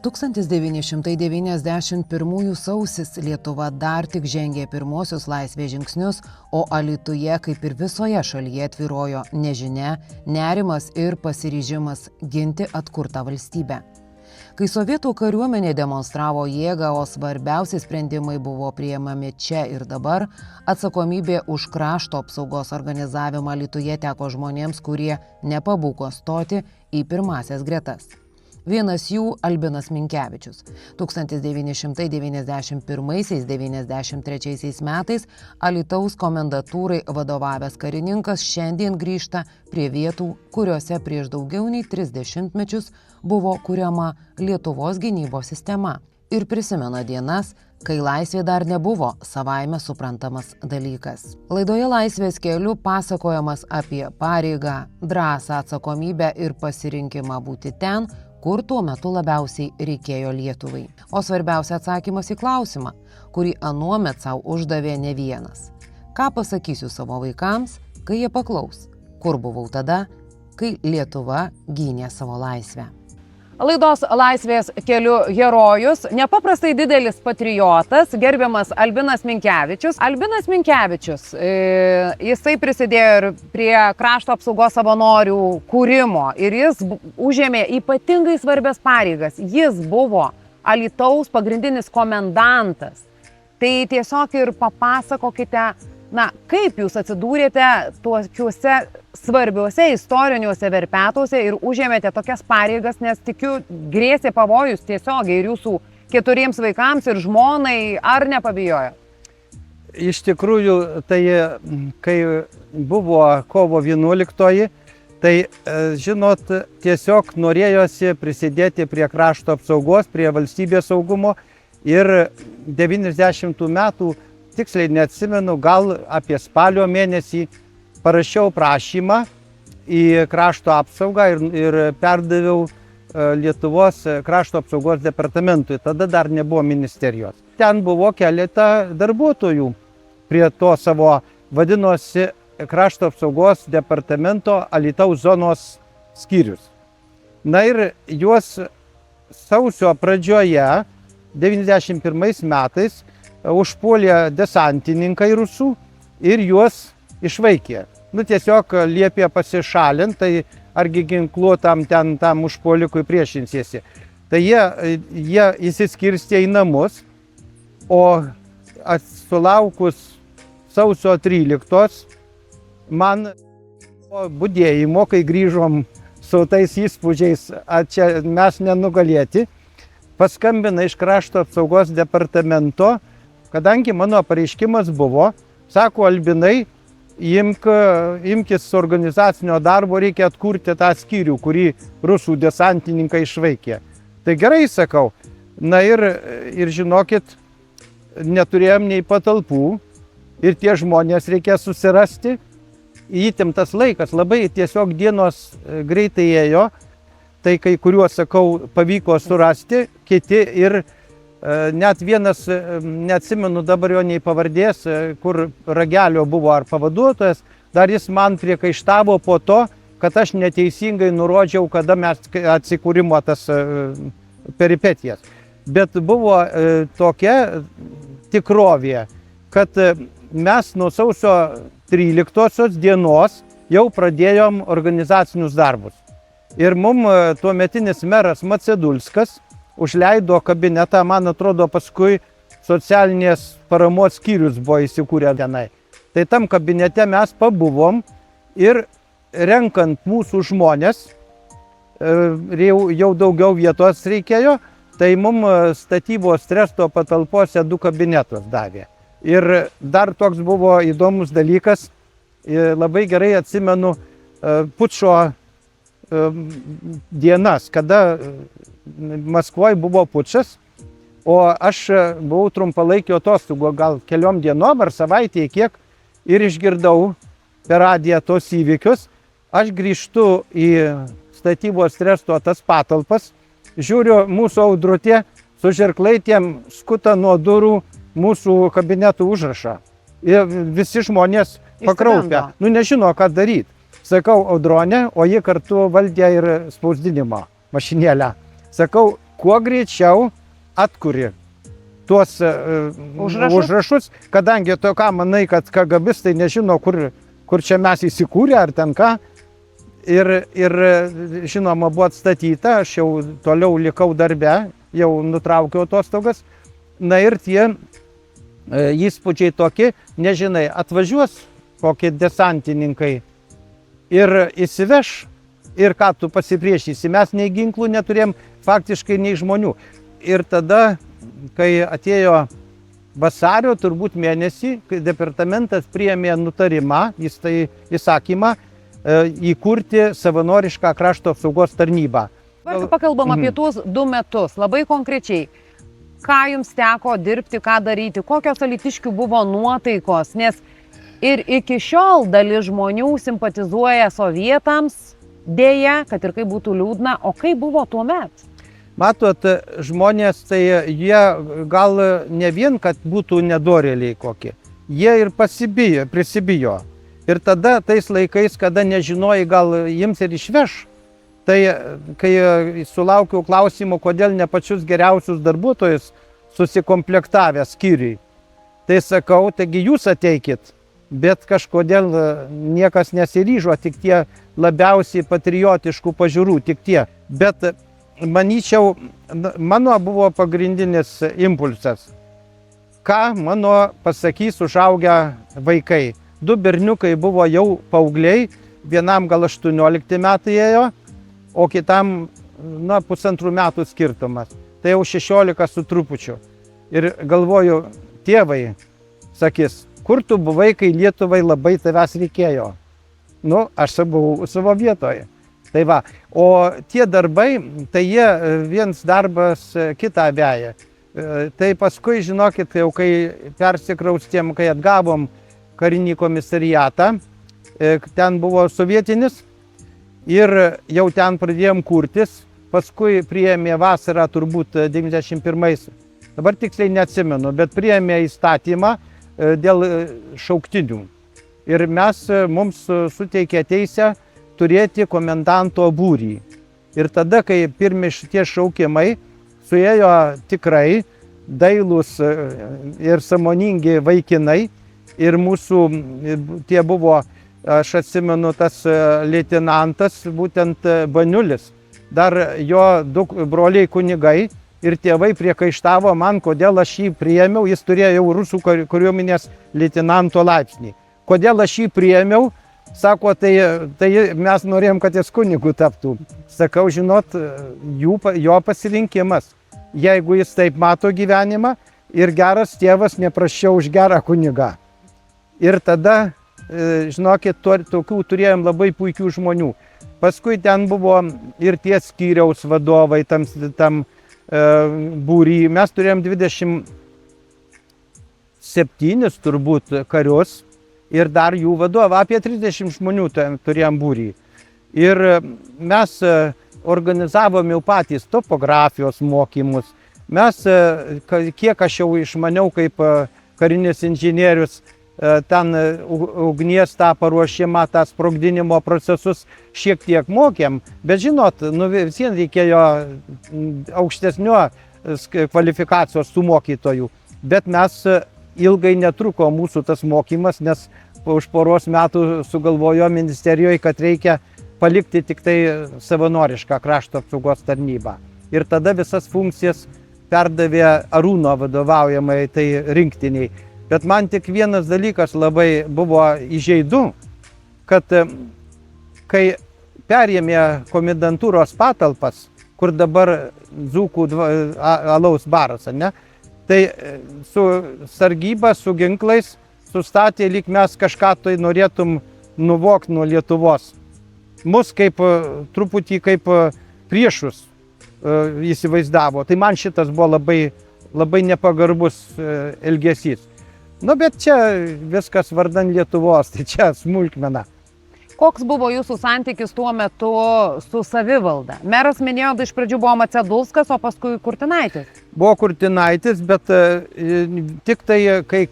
1991 sausis Lietuva dar tik žengė pirmosius laisvės žingsnius, o Alytuje, kaip ir visoje šalyje, tvyrojo nežinia, nerimas ir pasiryžimas ginti atkurtą valstybę. Kai sovietų kariuomenė demonstravo jėgą, o svarbiausi sprendimai buvo priimami čia ir dabar, atsakomybė už krašto apsaugos organizavimą Alytuje teko žmonėms, kurie nepabūgo stoti į pirmąsias gretas. Vienas jų Albinas Minkevičius. 1991–1993 metais Alytaus komendantūrai vadovavęs karininkas šiandien grįžta prie vietų, kuriuose prieš daugiau nei 30 mečius buvo kuriama Lietuvos gynybos sistema. Ir prisimena dienas, kai laisvė dar nebuvo savaime suprantamas dalykas. Laidoje Laisvės keliu pasakojamas apie pareigą, drąsą, atsakomybę ir pasirinkimą būti ten, kur tuo metu labiausiai reikėjo Lietuvai. O svarbiausia atsakymas į klausimą, kurį anuomet savo uždavė ne vienas. Ką pasakysiu savo vaikams, kai jie paklaus, kur buvau tada, kai Lietuva gynė savo laisvę. Laidos Laisvės keliu herojus, nepaprastai didelis patriotas, gerbiamas Albinas Minkevičius. Albinas Minkevičius, jisai prisidėjo ir prie krašto apsaugos savanorių kūrimo ir jis užėmė ypatingai svarbias pareigas. Jis buvo Alytaus pagrindinis komendantas. Tai tiesiog ir papasakokite, kaip jūs atsidūrėte tuose svarbiuose istoriniuose verpetuose ir užėmėte tokias pareigas, nes tikiu, grėsė pavojus tiesiogiai ir jūsų 4 vaikams ir žmonai, ar nepabijojo? Iš tikrųjų, tai kai buvo kovo 11, tai, žinot, tiesiog norėjosi prisidėti prie krašto apsaugos, prie valstybės saugumo ir 90 metų, tiksliai neatsimenu, gal apie spalio mėnesį parašiau prašymą į krašto apsaugą ir perdaviau Lietuvos krašto apsaugos departamentui. Tada dar nebuvo ministerijos. Ten buvo keletą darbuotojų prie to savo, vadinosi, krašto apsaugos departamento Alytaus zonos skyrius. Na ir juos sausio pradžioje, 91 metais, užpuolė desantininkai rusų ir juos išvaikė. Tiesiog liepė pasišalinti, tai argi ginkluotam tam užpuolikui priešinsiesi. Tai jie įsiskirstė į namus, o sulaukus sausio 13 man budėjimo, kai grįžom su tais įspūdžiais, čia mes nenugalėti, paskambina iš krašto apsaugos departamento, kadangi mano pareiškimas buvo, sako, Albinai, imkis organizacinio darbo, reikia atkurti tą skyrių, kurį rusų desantininkai išvaikė. Tai gerai, sakau. Na ir žinokit, neturėjom nei patalpų ir tie žmonės reikia susirasti. Įtemptas laikas, labai tiesiog dienos greitai ėjo, tai kai kuriuos, sakau, pavyko surasti, kiti ir net vienas, neatsimenu dabar jo nei pavardės, kur Ragelio buvo ar pavaduotojas, dar jis man priekaištavo po to, kad aš neteisingai nurodžiau, kada mes atsikūrimo tas peripetijas. Bet buvo tokia tikrovė, kad mes nuo sausio 13 dienos jau pradėjom organizacinius darbus. Ir mums tuometinis meras Macedulskas užleido kabinetą, man atrodo, paskui socialinės paramos skyrius buvo įsikūrę tenai. Tai tam kabinete mes pabuvom ir renkant mūsų žmonės, jau daugiau vietos reikėjo, tai mums statybos tresto patalpose 2 kabinetus davė. Ir dar toks buvo įdomus dalykas, labai gerai atsimenu pučo dienas, kada Maskvoje buvo pučas, o aš buvau trumpalaikio atostogų, gal keliom dienom ar savaitėje kiek, ir išgirdau per radiją tos įvykius. Aš grįžtu į statybos tresto tas patalpas, žiūriu mūsų Audrutė su žirklaitėm skuta nuo durų mūsų kabinetų užrašą. Ir visi žmonės pakraupę, nežino, ką daryti. Sakau, Audronė, o ji kartu valdė ir spausdinimo mašinėlę. Sakau, kuo greičiau atkuri tuos užrašus, kadangi tu ką manai, kad KGBistai nežino, kur čia mes įsikūrė ar ten ką. Ir žinoma, buvo atstatyta, aš jau toliau likau darbe, jau nutraukiau atostogas. Na ir tie įspūdžiai tokie, nežinai, atvažiuos kokie desantininkai ir įsiveš, ir ką tu pasipriešysi. Mes nei ginklų neturėjom, faktiškai nei žmonių. Ir tada, kai atėjo vasario, turbūt mėnesį, kai departamentas priėmė nutarimą, įsakymą, įkurti savanorišką krašto apsaugos tarnybą. Dabar pakalbam apie tuos 2 metus, labai konkrečiai. Ką jums teko dirbti, ką daryti, kokios alytiškių buvo nuotaikos, nes ir iki šiol dalis žmonių simpatizuoja sovietams, dėja, kad ir kaip būtų liūdna, o kaip buvo tuo metu? Matot, žmonės, tai jie gal ne vien, kad būtų nedorėliai kokie, jie ir prisibijo. Ir tada tais laikais, kada nežinojai, gal jiems ir išveš, tai kai sulaukiau klausimų, kodėl ne pačius geriausius darbuotojus susikomplektavę skyriui, tai sakau, taigi jūs ateikit, bet kažkodėl niekas nesiryžo, tik tie labiausiai patriotiškų pažiūrų, tik tie. Bet manyčiau, mano buvo pagrindinis impulsas, ką mano pasakys užaugę vaikai. 2 berniukai buvo jau paaugliai, vienam gal 18 metai ėjo, o kitam, 1,5 metų skirtumas. Tai jau 16 su trupučiu. Ir galvoju, tėvai, sakys, kur tu buvai, kai Lietuvai labai tavęs reikėjo? Aš buvau savo vietoje. Tai va, o tie darbai, tai jie viens darbas kitą veja. Tai paskui, žinokit, jau kai persikraustėm, kai atgavom karinį komisariatą, ten buvo sovietinis ir jau ten pradėjom kurtis, paskui priėmė vasarą turbūt 91, dabar tiksliai neatsimenu, bet priėmė įstatymą dėl šauktinių. Ir mums suteikė teisę turėti komendanto būrį. Ir tada, kai pirmi šitie šaukimai, suėjo tikrai dailūs ir sąmoningi vaikinai. Ir mūsų, tie buvo, aš atsimenu, tas leitenantas, būtent Baniulis, dar jo 2 broliai kunigai ir tėvai priekaištavo man, kodėl aš jį priėmiau, jis turėjo jau rusų kariuomenės leitenanto laipsnį. Kodėl aš jį priėmiau, sako, tai mes norėjom, kad jis kunigu taptų. Sakau, žinot, jo pasirinkimas, jeigu jis taip mato gyvenimą ir geras tėvas neprasčiau už gerą kunigą. Ir tada, žinokit, tokių turėjom labai puikių žmonių. Paskui ten buvo ir tie skyriaus vadovai tam būry. Mes turėjom 27 turbūt karius ir dar jų vadovą. Apie 30 žmonių turėjom būry. Ir mes organizavom jau patys topografijos mokymus. Mes, kiek aš jau išmaniau kaip karinis inžinierius, ten ugnies tą paruošimą, tą sprogdinimo procesus šiek tiek mokėm, bet žinot, visiems reikėjo aukštesnio kvalifikacijos tų mokytojų. Bet mes ilgai netruko mūsų tas mokymas, nes už poros metų sugalvojo ministerijoje, kad reikia palikti tik tai savanorišką krašto apsaugos tarnybą. Ir tada visas funkcijas perdavė Arūno vadovaujamai tai rinktiniai. Bet man tik vienas dalykas labai buvo įžeidu, kad kai perėmė komendantūros patalpas, kur dabar Dzūkų alaus baras, ne, tai su sargyba, su ginklais sustatė, lyg mes kažką tai norėtum nuvokti nuo Lietuvos. Mus kaip truputį kaip priešus įsivaizdavo. Tai man šitas buvo labai nepagarbus elgesys. Bet čia viskas vardan Lietuvos, tai čia smulkmena. Koks buvo jūsų santykis tuo metu su savivalda? Meras minėjo, iš pradžių buvo Macedulskas, o paskui Kurtinaitis. Buvo Kurtinaitis, bet tik tai, kai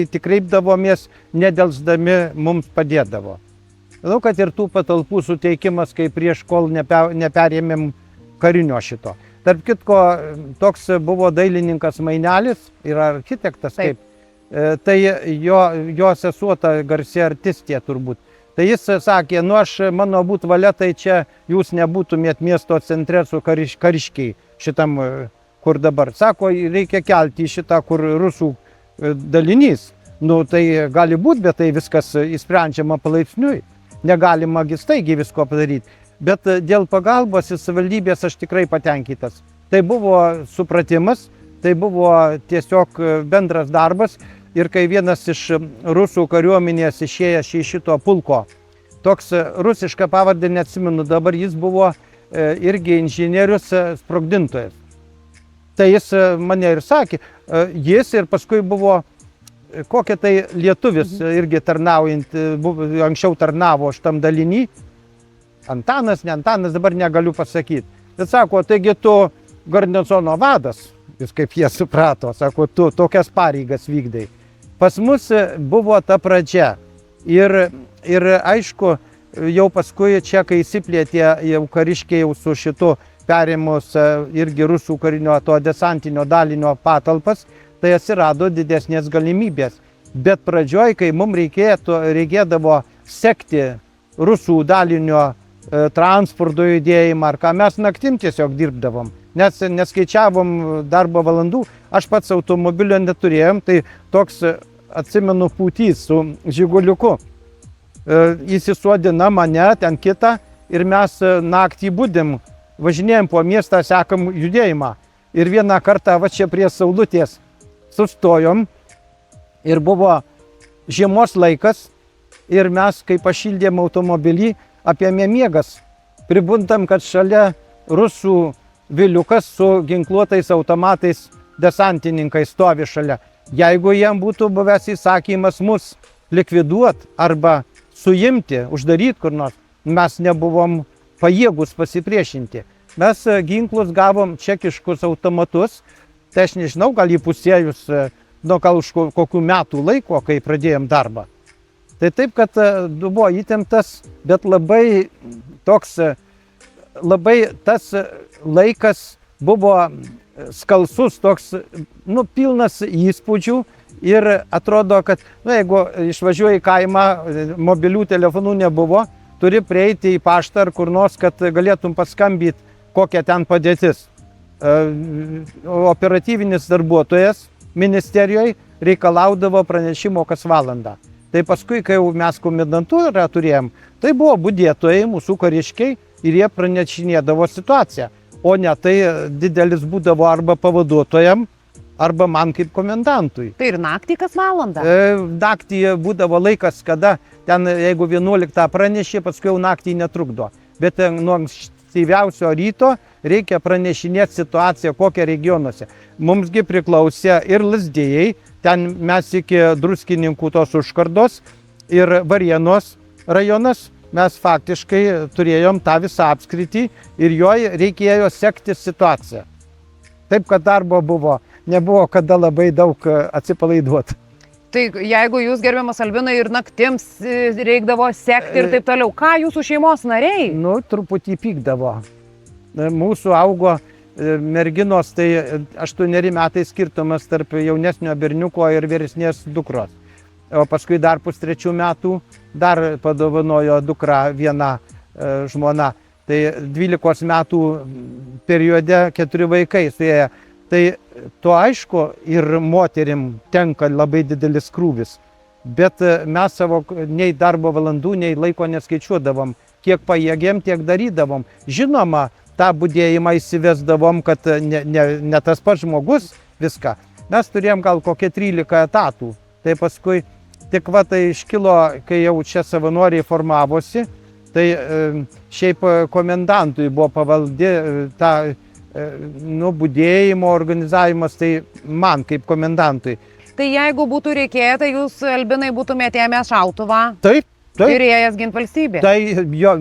tik kreipdavomės, nedelsdami mums padėdavo. Manau, kad ir tų patalpų suteikimas, kai prieš kol neperėmėm karinio šito. Tarp kitko, toks buvo dailininkas Mainelis ir architektas, Taip. tai jo sesuo ta garsi artistė turbūt. Tai jis sakė, mano būt valia, tai čia jūs nebūtumėt miesto centre su kariškiai šitam, kur dabar. Sako, reikia kelti šitą, kur rusų dalinys. Nu, tai gali būti, bet tai viskas įsprendžiama palaipsniui. Negalima staigi visko padaryti. Bet dėl pagalbos į savivaldybės aš tikrai patenkintas. Tai buvo supratimas, tai buvo tiesiog bendras darbas. Ir kai vienas iš rusų kariuomenės išėjęs iš šito pulko, toks rusišką pavardę neatsimenu, dabar jis buvo irgi inžinierius sprogdintojas. Tai jis mane ir sakė, jis ir paskui buvo kokia tai lietuvis irgi tarnaujant, anksčiau tarnavo šitam dalinį. Antanas, ne Antanas, dabar negaliu pasakyti. Bet sako, taigi tu garnizono vadas, jis kaip jie suprato, sako, tu tokias pareigas vykdai. Pas mus buvo ta pradžia ir aišku, jau paskui čia, kai įsiplėtė jau kariškiai jau su šitu perėmus irgi rusų karinio to desantinio dalinio patalpas, tai atsirado didesnės galimybės. Bet pradžioj, kai mums reikėdavo sekti rusų dalinio transporto judėjimą, ar ką mes naktim tiesiog dirbdavom, nes neskaičiavom darbo valandų, aš pats automobilio neturėjom, tai toks, atsimenu, pūtys su žiguliuku. Įsisodina mane, ten kitą, ir mes naktį būdim, važinėjom po miestą, sekam judėjimą. Ir vieną kartą va čia prie saulutės sustojom ir buvo žiemos laikas ir mes, kai pašildėm automobilį, apėmė miegas. Pribundam, kad šalia rusų viliukas su ginkluotais automatais desantininkai stovi šalia. Jeigu jiem būtų buvęs įsakymas mus likviduoti arba suimti, uždaryti kur nors, mes nebuvom pajėgus pasipriešinti. Mes ginklus gavom čekiškus automatus, tai aš nežinau, gal įpusėjus, gal už kokių metų laiko, kai pradėjom darbą. Tai taip, kad buvo įtemptas, bet labai toks, labai tas laikas buvo skalsus, toks, pilnas įspūdžių ir atrodo, kad, jeigu išvažiuoji į kaimą, mobilių telefonų nebuvo, turi prieiti į paštą ar kur nors, kad galėtum paskambyti, kokia ten padėtis. Operatyvinis darbuotojas ministerijoje reikalaudavo pranešimo kas valandą. Tai paskui, kai mes komendantūrą turėjom, tai buvo budėtojai, mūsų kariškiai ir jie pranešinėdavo situaciją. O ne tai didelis būdavo arba pavaduotojam, arba man kaip komendantui. Tai ir naktį kas valandą? Naktį būdavo laikas, kada ten, jeigu 11 pranešė, paskui jau naktį netrukdo. Bet nuo ankstyviausio ryto reikia pranešinėti situaciją, kokią regionuose. Mumsgi priklausė ir Lazdijai, ten mes iki Druskininkų tos užkardos ir Varėnos rajonas, mes faktiškai turėjom tą visą apskritį ir joje reikėjo sekti situaciją. Taip, kad darbo buvo, nebuvo kada labai daug atsipalaiduoti. Tai jeigu jūs, gerbiamas Albinai, ir naktims reikdavo sekti ir taip toliau, ką jūsų šeimos nariai? Truputį pykdavo. Mūsų augo merginos, tai 8 metai skirtumas tarp jaunesnio berniuko ir vyresnės dukros. O paskui dar 3 metų dar padovanojo dukra viena žmona. Tai 12 metų periode 4 vaikai suėjo. Tai to aišku ir moterim tenka labai didelis krūvis. Bet mes savo nei darbo valandų, nei laiko neskaičiuodavom. Kiek pajėgėm, tiek darydavom. Žinoma, tą budėjimą įsivesdavom, kad ne tas pats žmogus viską. Mes turėjom gal kokie 13 etatų. Tai paskui tik tai iškilo, kai jau čia savanoriai formavosi, tai šiaip komendantui buvo pavaldi tą budėjimo organizavimas, tai man kaip komendantui. Tai jeigu būtų reikėję, tai jūs, Albinai, būtumėte ėmęs šautuvą? Taip. Ir ėjęs ginti valstybę? Tai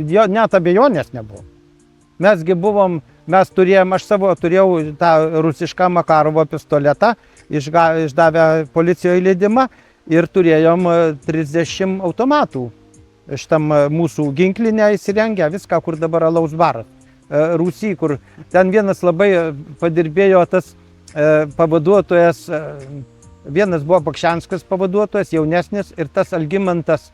jo net abejonės nebuvo. Mesgi buvom, aš turėjau tą rusišką Makarovo pistoletą, išdavę policijoje leidimą ir turėjom 30 automatų. Šitam mūsų ginklinę įsirengę, viską, kur dabar alaus baras. Rūsy, kur ten vienas labai padirbėjo tas pavaduotojas, vienas buvo Pakšianskas pavaduotojas, jaunesnis, ir tas Algimantas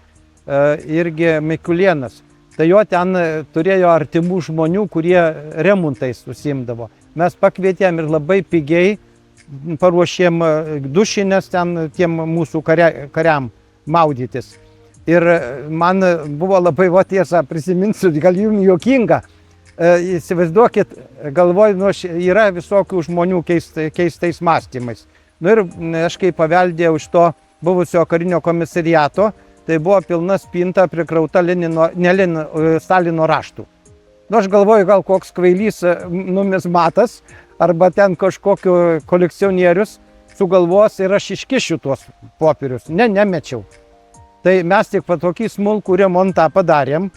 irgi Mikulėnas. Tai jo ten turėjo artimų žmonių, kurie remontais užsiimdavo. Mes pakvietėm ir labai pigiai paruošėm dušinės ten tiem mūsų kariam maudytis. Ir man buvo labai, tiesa, prisiminsiu, gal jums juokinga. Įsivaizduokit, galvoju, yra visokių žmonių keistais mąstymais. Ir aš kai paveldėjau iš to buvusio karinio komisariato, tai buvo pilna spinta prikrauta Stalino raštų. Aš galvoju, gal koks kvailys numizmatas arba ten kažkokiu kolekcionierius sugalvos ir aš iškišiu tuos popierius. Nemečiau. Tai mes tik tokį smulkų remontą padarėm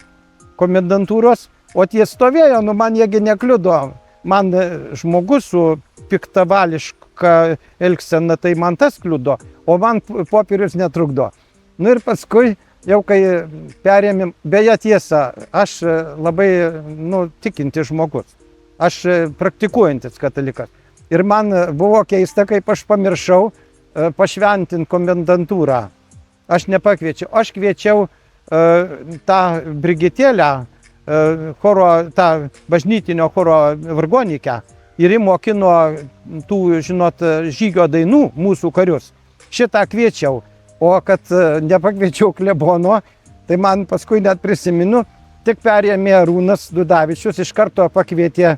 komendantūros, o tie stovėjo, man jiegi nekliudo. Man žmogus su piktavališka elgsena, tai man tas kliudo, o man popierius netrukdo. Ir paskui, jau kai perėmėm, beje tiesa, aš labai tikintis žmogus. Aš praktikuojantis katalikas. Ir man buvo keista, kaip aš pamiršau pašventinti komendantūrą. Aš nepakviečiau. Aš kviečiau tą Brigitėlę, tą bažnytinio choro vargonikę, ir ji mokino tų, žygio dainų mūsų karius. Šitą kviečiau. O kad nepakviečiau klebono, tai man paskui net prisimenu, tik perėmė Arūnas Dudavičius, iš karto pakvietė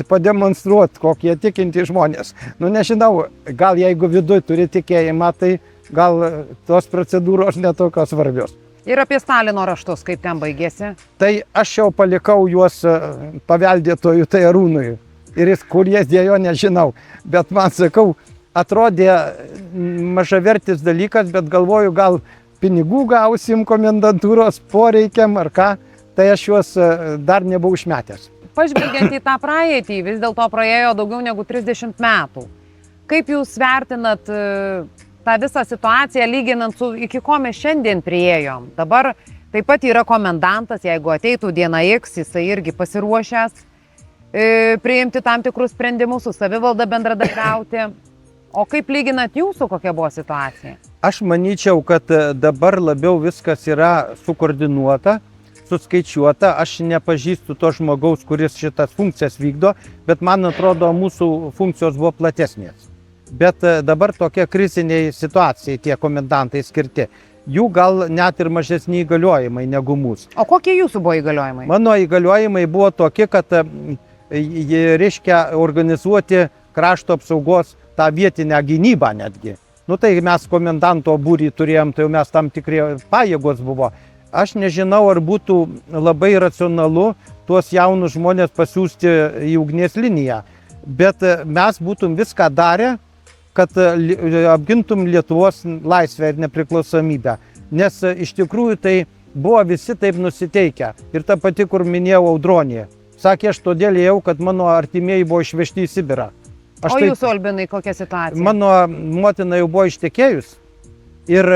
pademonstruoti, kokie tikinti žmonės. Nežinau, gal jeigu viduje turi tikėjimą, tai gal tos procedūros netokios svarbios. Ir apie Stalino raštus, kaip ten baigėsi? Tai aš jau palikau juos paveldėtojų, tai Arūnui. Ir jis kur jas dėjo, nežinau. Bet man, sakau, atrodė mažavertis dalykas, bet galvoju, gal pinigų gausim komendantūros poreikiam ar ką, tai aš juos dar nebuvau išmetęs. Pažvelgiant į tą praeitį, vis dėlto praėjo daugiau negu 30 metų. Kaip jūs vertinat tą visą situaciją, lyginant su iki ko mes šiandien priėjom? Dabar taip pat yra komendantas, jeigu ateitų diena X, jisai irgi pasiruošęs priimti tam tikrus sprendimus, su savivalda bendradarbiauti. O kaip lyginat jūsų, kokia buvo situacija? Aš manyčiau, kad dabar labiau viskas yra sukoordinuota, suskaičiuota. Aš nepažįstu to žmogaus, kuris šitas funkcijas vykdo, bet man atrodo, mūsų funkcijos buvo platesnės. Bet dabar tokia kriziniai situacijai tie komendantai skirti. Jų gal net ir mažesni įgaliojimai negu mūsų. O kokie jūsų buvo įgaliojimai? Mano įgaliojimai buvo tokie, kad reiškia organizuoti krašto apsaugos tą vietinę gynybą netgi. Tai mes komendanto būrį turėjom, tai mes tam tikri pajėgos buvo. Aš nežinau, ar būtų labai racionalu tuos jaunus žmonės pasiųsti į ugnies liniją, bet mes būtum viską darę, kad apgintum Lietuvos laisvę ir nepriklausomybę. Nes iš tikrųjų tai buvo visi taip nusiteikę. Ir ta pati, kur minėjau, Audronė. Sakė, aš todėl ėjau, kad mano artimieji buvo išvežti į Sibirą. O jūsų, Albinai, kokia situacija? Mano motina jau buvo ištekėjus ir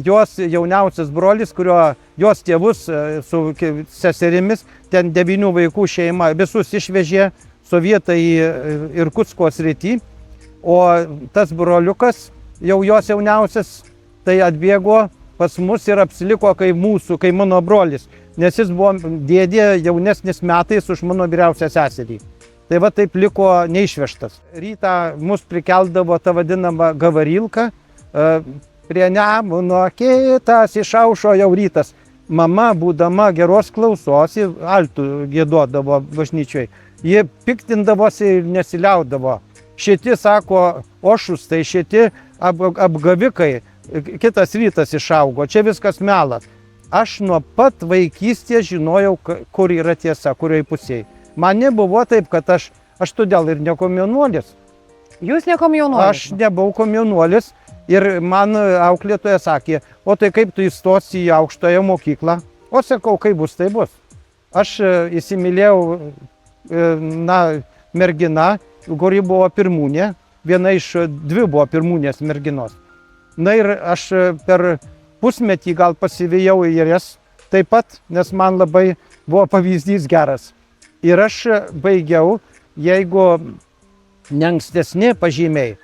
jos jauniausias brolis, kurio jos tėvus su seserimis, ten 9 vaikų šeima, visus išvežė sovietai į Irkutsko srity, o tas broliukas, jau jos jauniausias, tai atbėgo pas mus ir apsiliko kai mano brolis, nes jis buvo dėdė jaunesnis metais už mano vyriausią seserį. Tai va taip liko neišvežtas. Rytą mus prikeldavo ta vadinama gavarilka, prie Nemuno kitas išaušo jau rytas. Mama, būdama geros klausos, altų giedodavo bažnyčioj, ji piktindavosi ir nesiliaudavo. Šiti, sako, ošus, tai šiti apgavikai, kitas rytas išaugo, čia viskas melas. Aš nuo pat vaikystės žinojau, kur yra tiesa, kurioj pusėje. Man nebuvo taip, kad aš todėl ir nekomjaunuolis. Jūs nekomjaunuolis? Aš nebuvau komjaunuolis ir man auklėtoja sakė, o tai kaip tu įstosi į aukštąją mokyklą? O sakau, kaip bus, tai bus. Aš įsimylėjau merginą, kuri buvo pirmūnė, viena iš 2 buvo pirmūnės merginos. Ir aš per pusmetį gal pasivėjau į jas taip pat, nes man labai buvo pavyzdys geras. Ir aš baigiau, jeigu ne ankstesni pažymiai,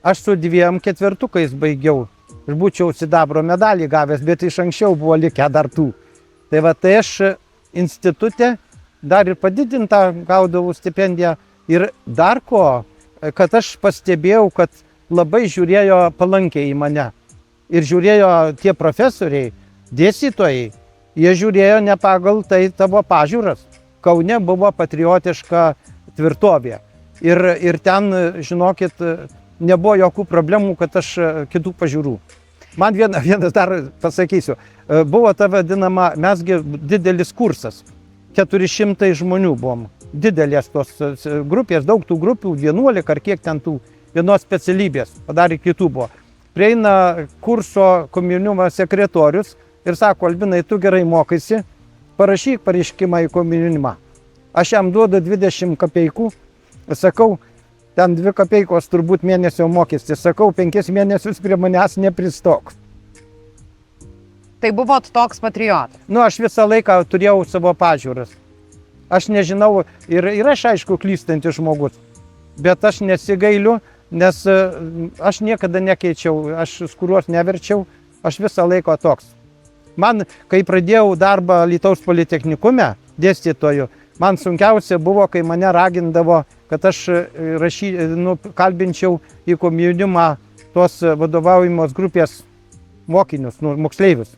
aš su 2 ketvirtukais baigiau. Aš būčiau sidabro medalį gavęs, bet iš anksčiau buvo likę dar tų. Tai va, tai aš institute dar ir padidintą gaudavau stipendiją. Ir dar ko, kad aš pastebėjau, kad labai žiūrėjo palankiai į mane. Ir žiūrėjo tie profesoriai, dėstytojai, jie žiūrėjo ne pagal tai tavo pažiūras. Kaune buvo patriotiška tvirtovė. Ir ten, žinokit, nebuvo jokių problemų, kad aš kitų pažiūrų. Man vienas dar pasakysiu, buvo ta vadinama, mesgi didelis kursas, 400 žmonių buvom, didelės tos grupės, daug tų grupių, 11 ar kiek ten tų vienos specialybės, padarė kitų buvo. Prieina kurso komjaunimo sekretorius ir sako, Albinai, tu gerai mokaisi, parašyk pareiškimą į komjaunimą. Aš jam duodu 20 kapeikų, sakau, ten 2 kapeikos turbūt mėnesio mokestis, sakau, 5 mėnesius prie manęs nepristok. Tai buvot toks patriotas? Nu, aš visą laiką turėjau savo pažiūras. Aš nežinau, ir aš aišku klystantis žmogus, bet aš nesigailiu, nes aš niekada nekeičiau, aš skūros neverčiau, aš visą laiką toks. Man, kai pradėjau darbą Alytaus politechnikume, dėstytoju, man sunkiausia buvo, kai mane ragindavo, kad aš kalbinčiau į komjaunimą tos vadovaujamos grupės mokinius, moksleivius.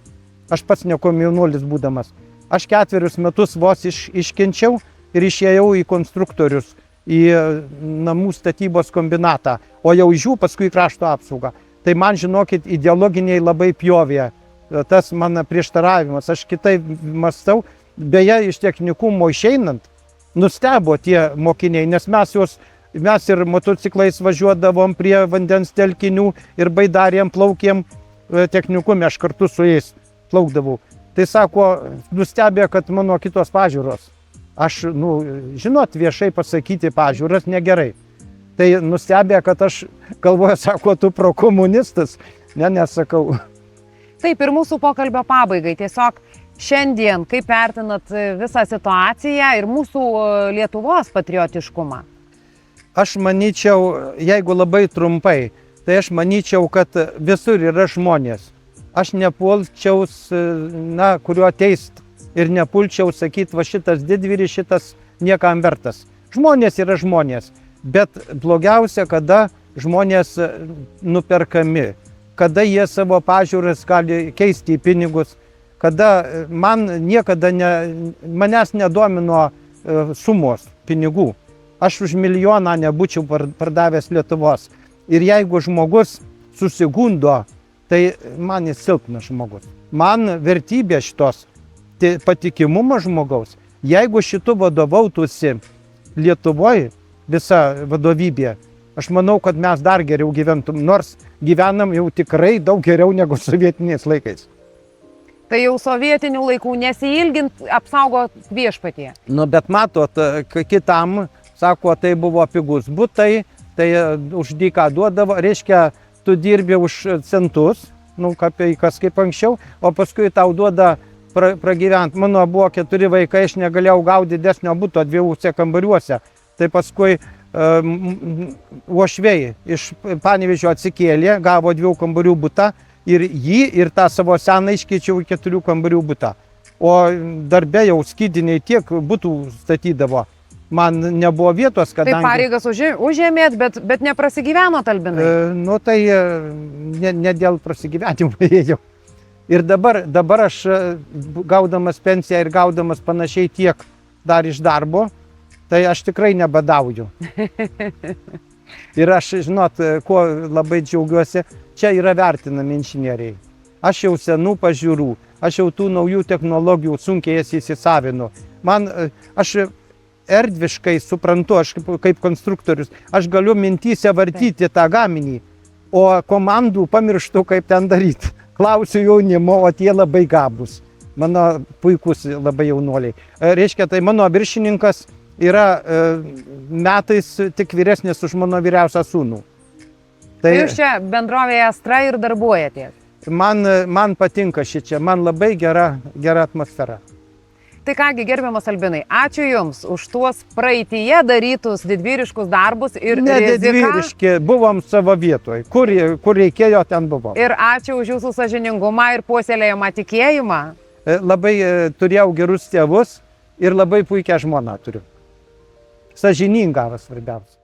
Aš pats ne komjaunuolis būdamas. Aš 4 metus vos iškenčiau ir išėjau į konstruktorius, į namų statybos kombinatą, o jau iš jų paskui krašto apsaugą. Tai man, žinokit, ideologiniai labai pjovė tas mano prieštaravimas. Aš kitaip mąstau, beje, iš technikumo išeinant, nustebo tie mokiniai, nes mes ir motociklais važiuodavom prie vandens telkinių ir baidarėm plaukėm technikume, aš kartu su jais plaukdavau. Tai sako, nustebė, kad mano kitos pažiūros. Aš, žinot, viešai pasakyti pažiūras negerai. Tai nustebė, kad aš galvoju, sako, tu prokomunistas. Nesakau. Taip, ir mūsų pokalbio pabaigai. Tiesiog šiandien, kaip vertinat visą situaciją ir mūsų Lietuvos patriotiškumą? Aš manyčiau, jeigu labai trumpai, tai aš manyčiau, kad visur yra žmonės. Aš nepulčiau, kuriuo teist ir nepulčiau sakyti, va šitas didvyris, šitas niekam vertas. Žmonės yra žmonės, bet blogiausia, kada žmonės nuperkami, kada jie savo pažiūras gali keisti į pinigus, kada manęs nedomino sumos pinigų. Aš už milijoną nebūčiau pardavęs Lietuvos. Ir jeigu žmogus susigundo, tai man jis silpnas žmogus. Man vertybė šitos, tai patikimumas žmogaus. Jeigu šitų vadovautųsi Lietuvoje visa vadovybė, aš manau, kad mes dar geriau gyventum, nors gyvenam jau tikrai daug geriau negu sovietiniais laikais. Tai jau sovietinių laikų nesiilgint apsaugot viešpatie. Bet matot, kitam, sako, tai buvo pigus butai, tai už dyką duodavo, reiškia, tu dirbi už centus, kapeikas kaip anksčiau, o paskui tau duoda pragyventi. Mano buvo 4 vaikai, aš negalėjau gauti didesnio buto 2 kambariuose. Tai paskui uošviai iš Panevėžio atsikėlė, gavo 2 kambarių butą ir jį ir tą savo seną iškeičiau į 4 kambarių butą. O darbe jau skydiniai tiek butų statydavo. Man nebuvo vietos, kadangi... Tai pareigas užėmėt, bet neprasigyvenot, Albinai? Tai ne dėl prasigyvenimo ėjau. Ir dabar aš gaudamas pensiją ir gaudamas panašiai tiek dar iš darbo, tai aš tikrai nebadauju. Ir aš, žinot, kuo labai džiaugiuosi, čia yra vertinami inžinieriai. Aš jau senų pažiūrų, aš jau tų naujų technologijų sunkiai jas įsisavinu. Aš erdviškai suprantu, aš kaip konstruktorius, aš galiu mintyse vartyti tą gaminį, o komandų pamirštu, kaip ten daryti. Klausiu jaunimo, o tie labai gabūs. Mano puikus labai jaunuoliai. Reiškia, tai mano viršininkas yra metais tik vyresnis už mano vyriausią sūnų. Tai jūs čia bendrovėje Astra ir darbuojatės? Man patinka šičia, man labai gera atmosfera. Tai kągi, gerbiamas Albinai, ačiū Jums už tuos praeityje darytus didvyriškus darbus ir riziką. Nedidvyriški, buvom savo vietoje. Kur reikėjo, ten buvom. Ir ačiū už Jūsų sąžiningumą ir puoselėjimą tikėjimą. Labai turėjau gerus tėvus ir labai puikią žmoną turiu. Sąžiningą svarbiausia.